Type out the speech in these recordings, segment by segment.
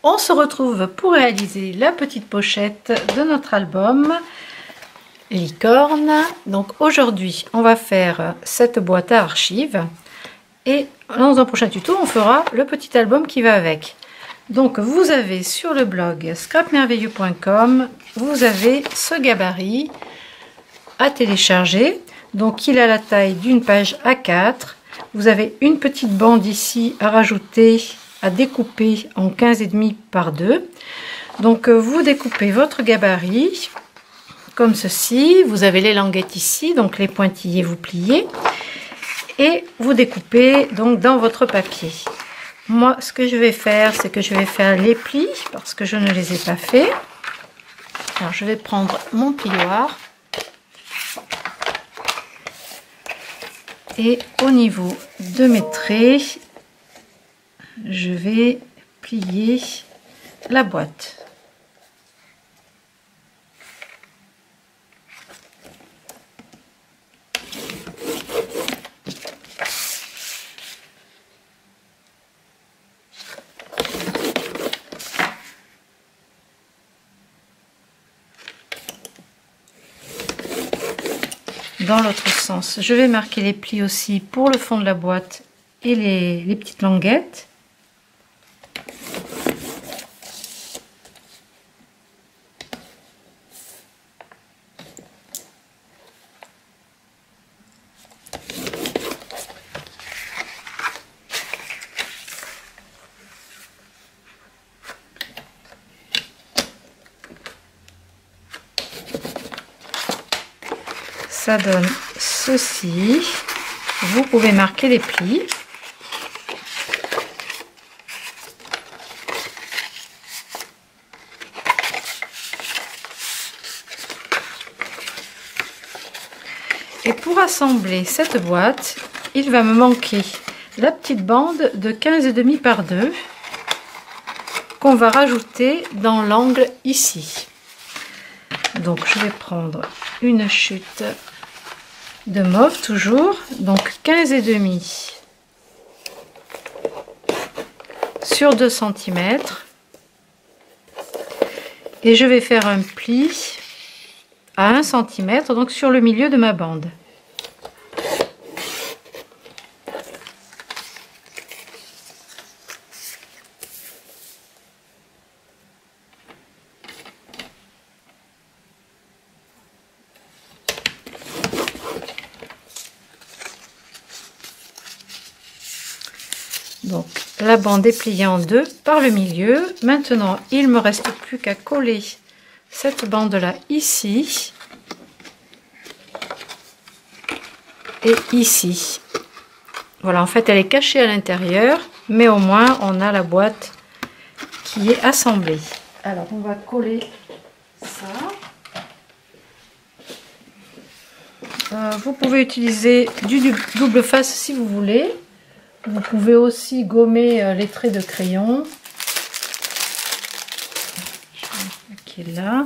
On se retrouve pour réaliser la petite pochette de notre album Licorne. Donc aujourd'hui, on va faire cette boîte à archives et dans un prochain tuto, on fera le petit album qui va avec. Donc vous avez sur le blog scrapmerveilleux.com, vous avez ce gabarit à télécharger. Donc il a la taille d'une page A4. Vous avez une petite bande ici à rajouter, à découper en 15,5 par 2. Donc vous découpez votre gabarit comme ceci. Vous avez les languettes ici, donc les pointillés vous pliez et vous découpez donc dans votre papier. Moi, ce que je vais faire, c'est que je vais faire les plis parce que je ne les ai pas faits. Alors je vais prendre mon plioir et au niveau de mes traits, je vais plier la boîte. Dans l'autre sens, je vais marquer les plis aussi pour le fond de la boîte et les petites languettes. Ça donne ceci. Vous pouvez marquer les plis. Et pour assembler cette boîte, il va me manquer la petite bande de 15,5 par 2 qu'on va rajouter dans l'angle ici. Donc je vais prendre une chute de mauve toujours, donc 15,5 sur 2 cm et je vais faire un pli à 1 cm, donc sur le milieu de ma bande. Donc la bande est pliée en deux par le milieu. Maintenant, il me reste plus qu'à coller cette bande là ici et ici. Voilà, en fait elle est cachée à l'intérieur, mais au moins on a la boîte qui est assemblée. Alors on va coller ça. Vous pouvez utiliser du double face si vous voulez. Vous pouvez aussi gommer les traits de crayon. Je vais appliquer là.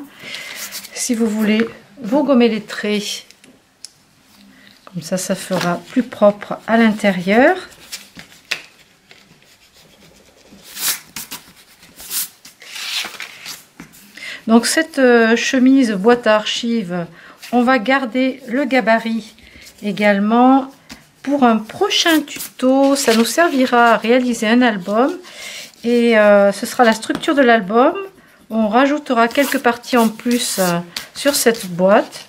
Si vous voulez, vous gommez les traits. Comme ça, ça fera plus propre à l'intérieur. Donc cette chemise boîte à archives, on va garder le gabarit également. Pour un prochain tuto, ça nous servira à réaliser un album et ce sera la structure de l'album. On rajoutera quelques parties en plus sur cette boîte.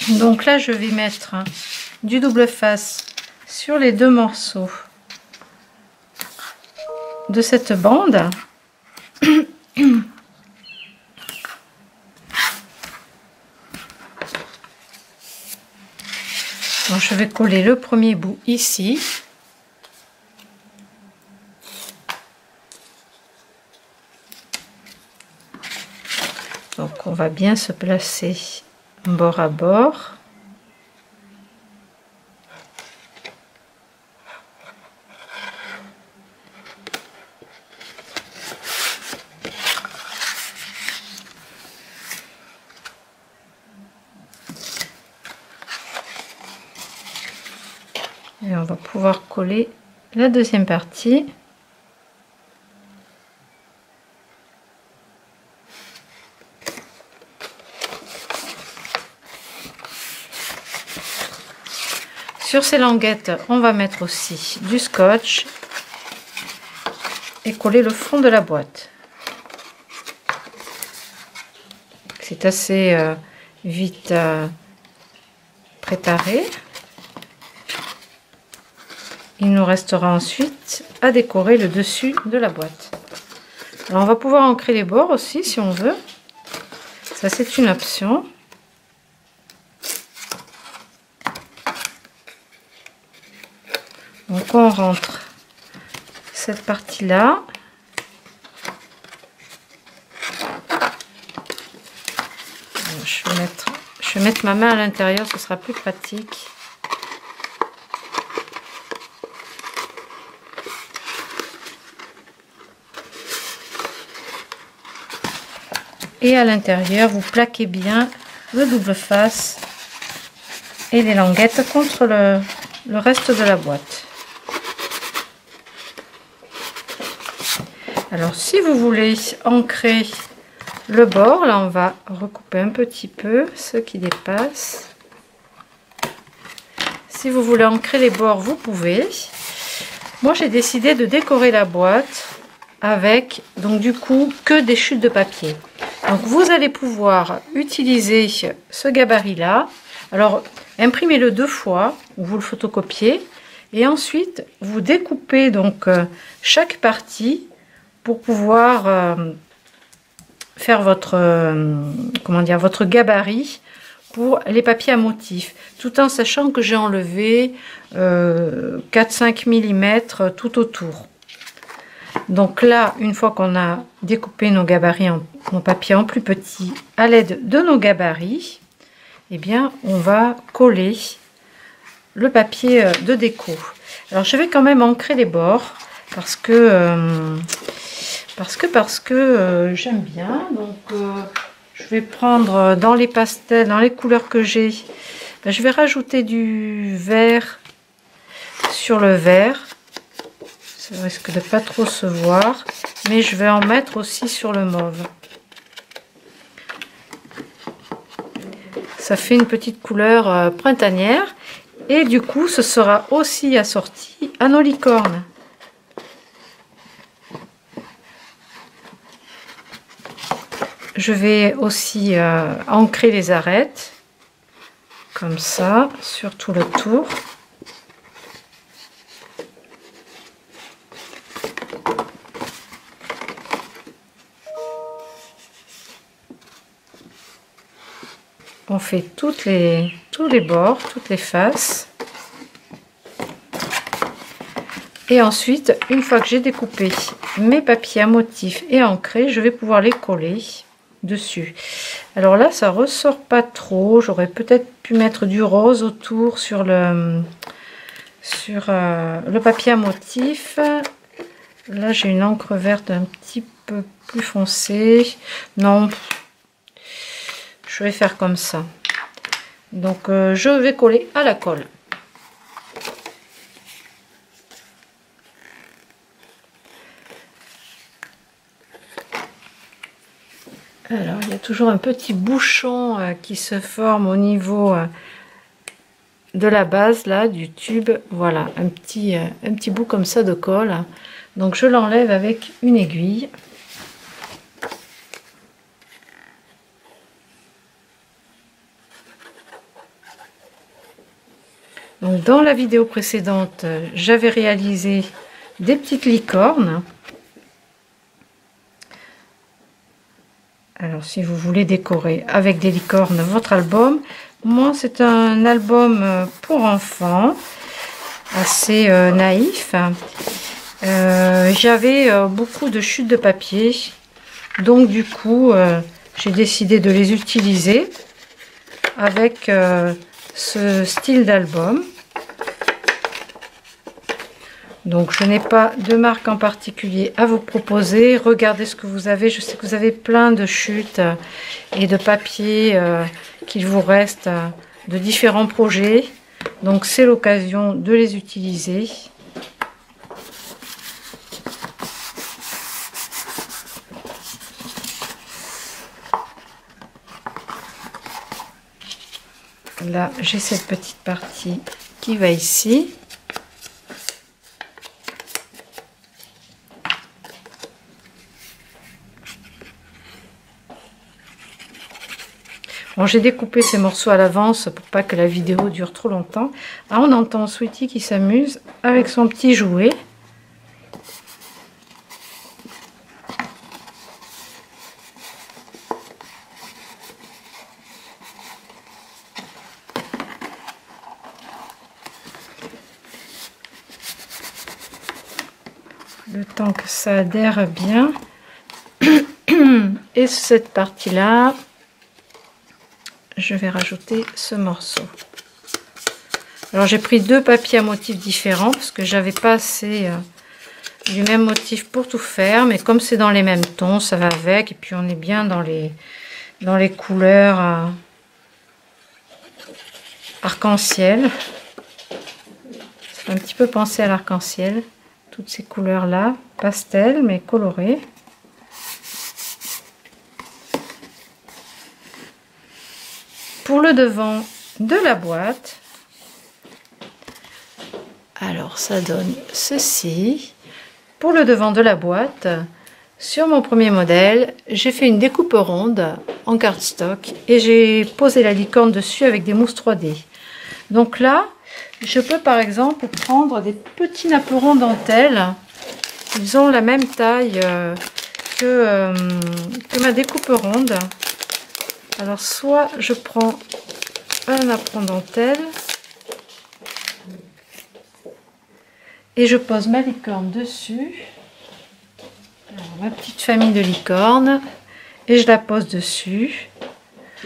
Donc là, je vais mettre du double face sur les deux morceaux de cette bande. Donc, je vais coller le premier bout ici. Donc on va bien se placer bord à bord. Et on va pouvoir coller la deuxième partie. Sur ces languettes, on va mettre aussi du scotch et coller le fond de la boîte. C'est assez vite préparé. Il nous restera ensuite à décorer le dessus de la boîte. Alors on va pouvoir ancrer les bords aussi si on veut. Ça c'est une option. Donc on rentre cette partie-là. Je vais mettre ma main à l'intérieur, ce sera plus pratique. Et à l'intérieur, vous plaquez bien le double face et les languettes contre le reste de la boîte. Alors, si vous voulez ancrer le bord, là, on va recouper un petit peu ce qui dépasse. Si vous voulez ancrer les bords, vous pouvez. Moi, j'ai décidé de décorer la boîte avec, donc du coup, que des chutes de papier. Donc, vous allez pouvoir utiliser ce gabarit-là. Alors, imprimez-le 2 fois, ou vous le photocopiez. Et ensuite, vous découpez donc chaque partie pour pouvoir faire votre, votre gabarit pour les papiers à motifs, tout en sachant que j'ai enlevé 4-5 mm tout autour. Donc là, une fois qu'on a découpé nos gabarits, nos papiers en plus petits, à l'aide de nos gabarits, eh bien, on va coller le papier de déco. Alors, je vais quand même ancrer les bords parce que j'aime bien. Donc, je vais prendre dans les pastels, dans les couleurs que j'ai, je vais rajouter du vert sur le vert. Ça risque de pas trop se voir, mais je vais en mettre aussi sur le mauve. Ça fait une petite couleur printanière et du coup ce sera aussi assorti à nos licornes. Je vais aussi ancrer les arêtes comme ça sur tout le tour. On fait tous les bords, toutes les faces. Et ensuite, une fois que j'ai découpé mes papiers à motifs et ancrés, je vais pouvoir les coller dessus. Alors là, ça ressort pas trop. J'aurais peut-être pu mettre du rose autour sur le papier à motifs. Là, j'ai une encre verte un petit peu plus foncée. Non. Je vais faire comme ça. Donc, je vais coller à la colle. Alors, il y a toujours un petit bouchon qui se forme au niveau de la base, là, du tube. Voilà, un petit bout comme ça de colle. Donc, je l'enlève avec une aiguille. Donc, dans la vidéo précédente, j'avais réalisé des petites licornes. Alors, si vous voulez décorer avec des licornes votre album, moi, c'est un album pour enfants, assez naïf. J'avais beaucoup de chutes de papier, donc du coup, j'ai décidé de les utiliser avec ce style d'album. Donc je n'ai pas de marque en particulier à vous proposer. Regardez ce que vous avez. Je sais que vous avez plein de chutes et de papier qu'il vous reste de différents projets. Donc c'est l'occasion de les utiliser. Là, j'ai cette petite partie qui va ici. Bon, j'ai découpé ces morceaux à l'avance pour pas que la vidéo dure trop longtemps. Ah, on entend Sweetie qui s'amuse avec son petit jouet. Le temps que ça adhère bien. Et cette partie-là, je vais rajouter ce morceau. Alors j'ai pris deux papiers à motifs différents parce que j'avais pas assez du même motif pour tout faire, mais comme c'est dans les mêmes tons, ça va avec. Et puis on est bien dans les couleurs arc-en-ciel. Ça fait un petit peu penser à l'arc-en-ciel, toutes ces couleurs là, pastel mais colorées. Pour le devant de la boîte, alors ça donne ceci. Pour le devant de la boîte, sur mon premier modèle, j'ai fait une découpe ronde en cardstock et j'ai posé la licorne dessus avec des mousses 3D. Donc là, je peux par exemple prendre des petits napperons dentelle. Ils ont la même taille que ma découpe ronde. Alors soit je prends un napperon dentelle et je pose ma licorne dessus. Alors, ma petite famille de licornes, et je la pose dessus.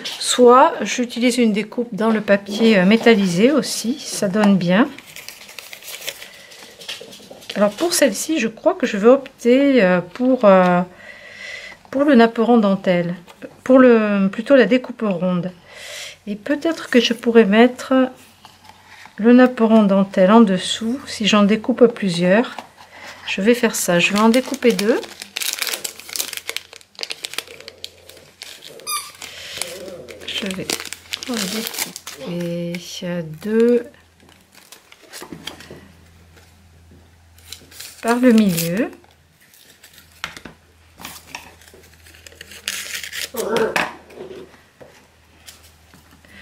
Soit j'utilise une découpe dans le papier métallisé aussi, ça donne bien. Alors pour celle-ci, je crois que je vais opter pour le napperon dentelle, plutôt la découpe ronde. Et peut-être que je pourrais mettre le napperon dentelle en dessous si j'en découpe plusieurs. Je vais faire ça, je vais en découper deux. Je vais en découper deux par le milieu.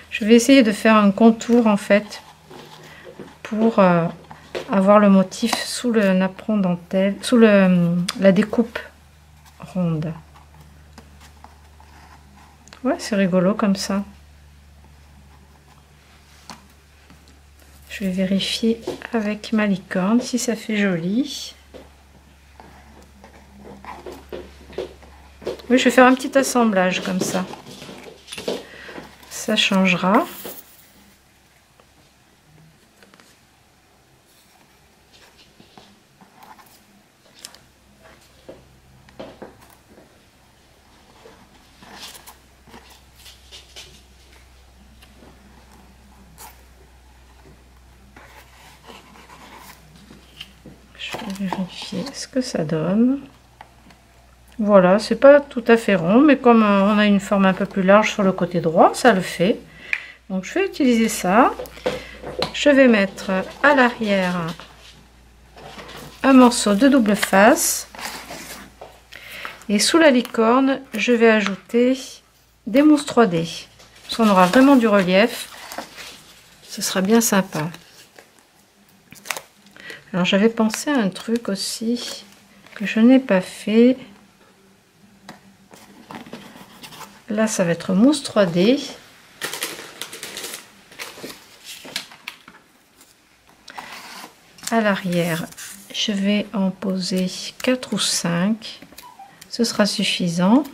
Je vais essayer de faire un contour en fait pour avoir le motif sous le napperon dentelle, sous la découpe ronde. Ouais, c'est rigolo comme ça. Je vais vérifier avec ma licorne si ça fait joli. Oui, je vais faire un petit assemblage comme ça. Ça changera. Je vais vérifier ce que ça donne. Voilà, c'est pas tout à fait rond, mais comme on a une forme un peu plus large sur le côté droit, ça le fait. Donc je vais utiliser ça. Je vais mettre à l'arrière un morceau de double face. Et sous la licorne, je vais ajouter des mousses 3D. Parce qu'on aura vraiment du relief. Ce sera bien sympa. Alors j'avais pensé à un truc aussi que je n'ai pas fait. Là, ça va être mousse 3D. À l'arrière, je vais en poser 4 ou 5. Ce sera suffisant.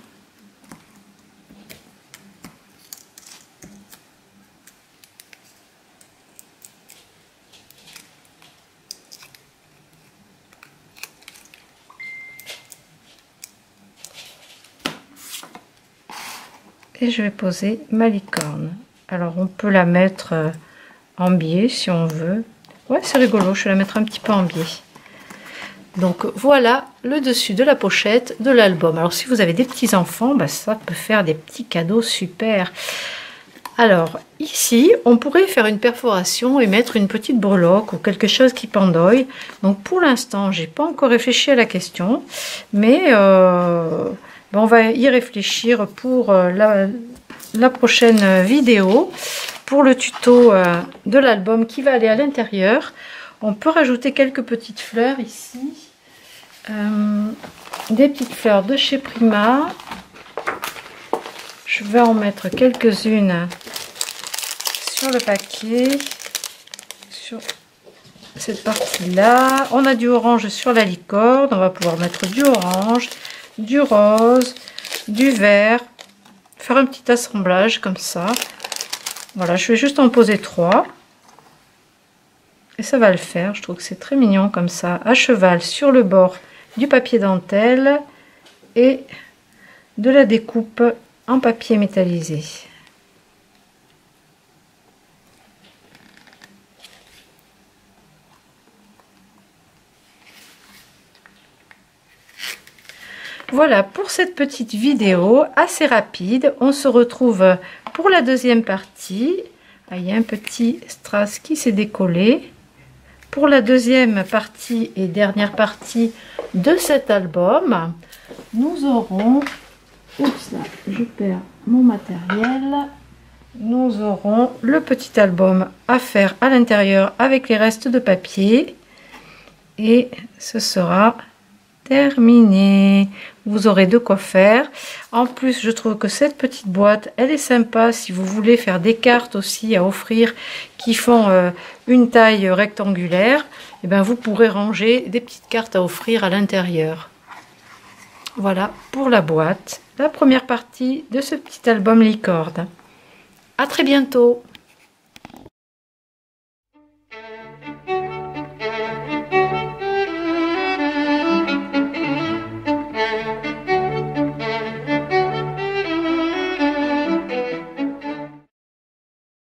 Et je vais poser ma licorne. Alors on peut la mettre en biais si on veut. Ouais, c'est rigolo, je vais la mettre un petit peu en biais. Donc voilà le dessus de la pochette de l'album. Alors si vous avez des petits enfants, bah, ça peut faire des petits cadeaux super. Alors, ici, on pourrait faire une perforation et mettre une petite breloque ou quelque chose qui pendoille. Donc, pour l'instant, j'ai pas encore réfléchi à la question, mais on va y réfléchir pour la prochaine vidéo, pour le tuto de l'album qui va aller à l'intérieur. On peut rajouter quelques petites fleurs ici, des petites fleurs de chez Prima. Je vais en mettre quelques-unes sur le paquet, sur cette partie-là. On a du orange sur la licorne, on va pouvoir mettre du orange, du rose, du vert, faire un petit assemblage comme ça. Voilà, je vais juste en poser 3. Et ça va le faire, je trouve que c'est très mignon comme ça, à cheval sur le bord du papier dentelle et de la découpe en papier métallisé. Voilà pour cette petite vidéo assez rapide. On se retrouve pour la deuxième partie. Ah, il y a un petit strass qui s'est décollé. Pour la deuxième partie et dernière partie de cet album, nous aurons... Oups, là, je perds mon matériel. Nous aurons le petit album à faire à l'intérieur avec les restes de papier. Et ce sera terminé. Vous aurez de quoi faire. En plus, je trouve que cette petite boîte, elle est sympa si vous voulez faire des cartes aussi à offrir qui font une taille rectangulaire. Et bien, vous pourrez ranger des petites cartes à offrir à l'intérieur. Voilà pour la boîte, la première partie de ce petit album licorne. À très bientôt.